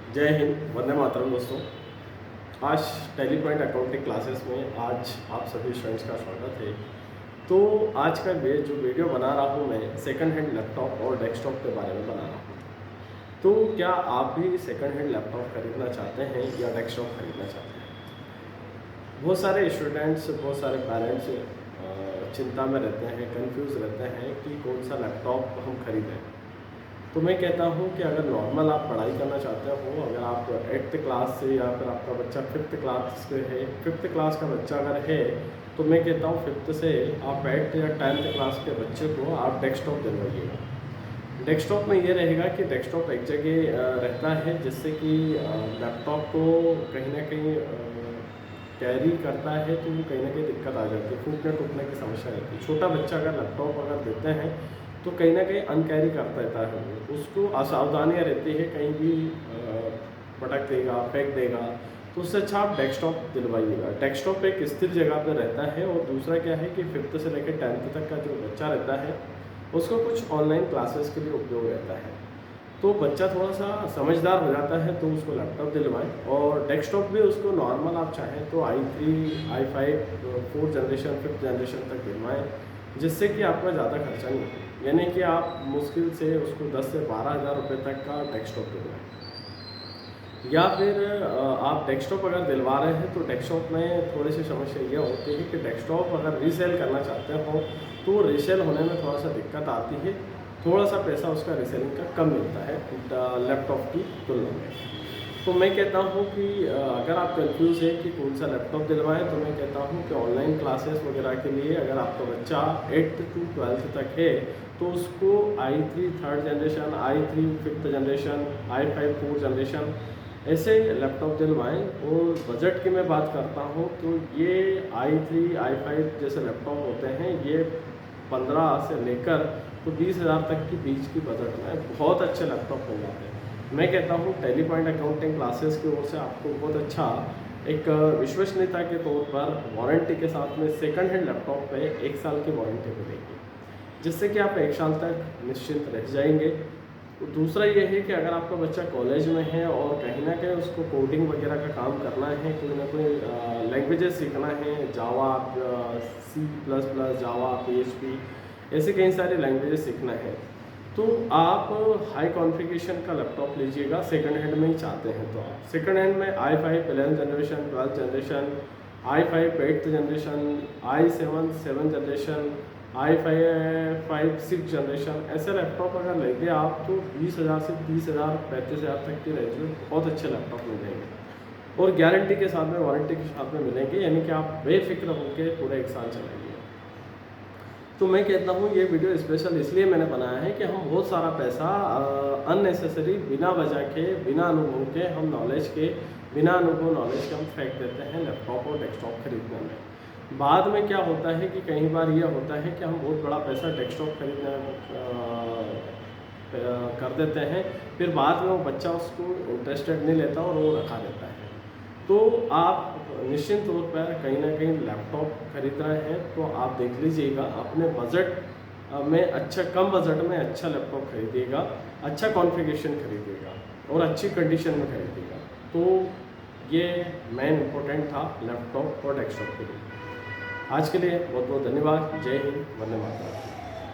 जय हिंद, वंदे मातरम दोस्तों। आज टैली पॉइंट अकाउंटिंग क्लासेस में आज आप सभी स्टूडेंट्स का स्वागत है। तो आज का जो वीडियो बना रहा हूँ मैं सेकंड हैंड लैपटॉप और डेस्कटॉप के बारे में बना रहा हूँ। तो क्या आप भी सेकंड हैंड लैपटॉप खरीदना चाहते हैं या डेस्कटॉप खरीदना चाहते हैं? बहुत सारे स्टूडेंट्स, बहुत सारे पेरेंट्स चिंता में रहते हैं, कंफ्यूज रहते हैं कि कौन सा लैपटॉप हम खरीदें। तो मैं कहता हूँ कि अगर नॉर्मल आप पढ़ाई करना चाहते हो, अगर आप 8th क्लास से या फिर आपका बच्चा 5th क्लास से है, 5th क्लास का बच्चा अगर है तो मैं कहता हूँ 5th से आप 8th या 10th क्लास के बच्चे को आप डेस्कटॉप दिलवाइएगा। डेस्कटॉप में ये रहेगा कि डेस्कटॉप एक जगह रहता है जिससे कि लैपटॉप को कहीं ना कहीं कैरी करता है तो कहीं ना कहीं दिक्कत आ जाती है, फूटने टूटने की समस्या रहती है। छोटा बच्चा अगर लैपटॉप अगर देते हैं तो कहीं ना कहीं अनकैरी करता रहता है, उसको असावधानियाँ रहती है, कहीं भी पटक देगा, फेंक देगा। तो उससे अच्छा आप डेस्कटॉप दिलवाइएगा। डेस्कटॉप एक स्थिर जगह पर रहता है। और दूसरा क्या है कि 5th से लेकर 10th तक का जो बच्चा रहता है उसको कुछ ऑनलाइन क्लासेस के लिए उपयोग रहता है। तो बच्चा थोड़ा सा समझदार हो जाता है तो उसको लैपटॉप दिलवाएं। और डेस्कटॉप भी उसको नॉर्मल आप चाहें तो i3, i5, 4th generation 5th generation तक दिलवाएं, जिससे कि आपका ज़्यादा खर्चा नहीं हो। यानी कि आप मुश्किल से उसको 10 से 12 हज़ार रुपये तक का डेस्कटॉप दिलवाएं। या फिर आप डेस्कटॉप अगर दिलवा रहे हैं तो डेस्कटॉप में थोड़ी सी समस्या ये होती है कि डेस्कटॉप अगर रीसेल करना चाहते हो तो रीसेल होने में थोड़ा सा दिक्कत आती है, थोड़ा सा पैसा उसका रीसेलिंग का कम मिलता है लैपटॉप की तुलना में। तो मैं कहता हूँ कि अगर आप कंफ्यूज है कि कौन सा लैपटॉप दिलवाएं तो मैं कहता हूँ कि ऑनलाइन क्लासेस वगैरह के लिए अगर आपका बच्चा 8th to 12th तक है तो उसको i3 3rd generation, i3 5th generation, i5 4th generation ऐसे लैपटॉप दिलवाएं। और बजट की मैं बात करता हूँ तो ये i3 i5 जैसे लैपटॉप होते हैं, ये 15 से लेकर तो 20,000 तक की बीच की बजट में बहुत अच्छे लैपटॉप हो जाते हैं। मैं कहता हूँ टैली पॉइंट अकाउंटिंग क्लासेस की ओर से आपको बहुत अच्छा एक विश्वसनीयता के तौर पर वारंटी के साथ में सेकंड हैंड लैपटॉप पे 1 साल की वारंटी मिलेगी, जिससे कि आप 1 साल तक निश्चिंत रह जाएंगे। तो दूसरा ये है कि अगर आपका बच्चा कॉलेज में है और कहीं ना कहीं उसको कोडिंग वगैरह का काम करना है, कोई ना कोई लैंग्वेजेस सीखना है, जावा, C++, जावा, PHP, ऐसे कई सारे लैंग्वेजेस सीखना है, तो आप हाई कॉन्फ़िगरेशन का लैपटॉप लीजिएगा। सेकंड हैंड में ही चाहते हैं तो आप सेकंड हैंड में i5 11th generation, 12th generation, i5 8th generation, i7 7th generation, i5 6th generation ऐसे लैपटॉप अगर लेंगे आप तो 20,000 से 30,000 35,000 तक की रेंज में बहुत अच्छे लैपटॉप मिल जाएंगे और गारंटी के साथ में, वारंटी के साथ में मिलेंगे। यानी कि आप बेफिक्र होकर पूरे 1 साल चलाएंगे। तो मैं कहता हूँ ये वीडियो स्पेशल इसलिए मैंने बनाया है कि हम बहुत सारा पैसा अननेसेसरी, बिना वजह के, बिना अनुभव के, हम नॉलेज के, बिना अनुभव नॉलेज के हम फेंक देते हैं लैपटॉप और डेस्कटॉप खरीदने में। बाद में क्या होता है कि कई बार ये होता है कि हम बहुत बड़ा पैसा डेस्कटॉप खरीदने कर देते हैं, फिर बाद में वो बच्चा उसको इंटरेस्टेड नहीं लेता और वो रखा देता है। तो आप निश्चित तौर पर कहीं ना कहीं लैपटॉप खरीद रहे हैं तो आप देख लीजिएगा अपने बजट में, अच्छा कम बजट में अच्छा लैपटॉप खरीदिएगा, अच्छा कॉन्फ़िगरेशन खरीदिएगा और अच्छी कंडीशन में खरीदिएगा। तो ये मेन इम्पोर्टेंट था लैपटॉप और डेस्कटॉप के लिए। आज के लिए बहुत बहुत धन्यवाद। जय हिंद, वंदे मातरम।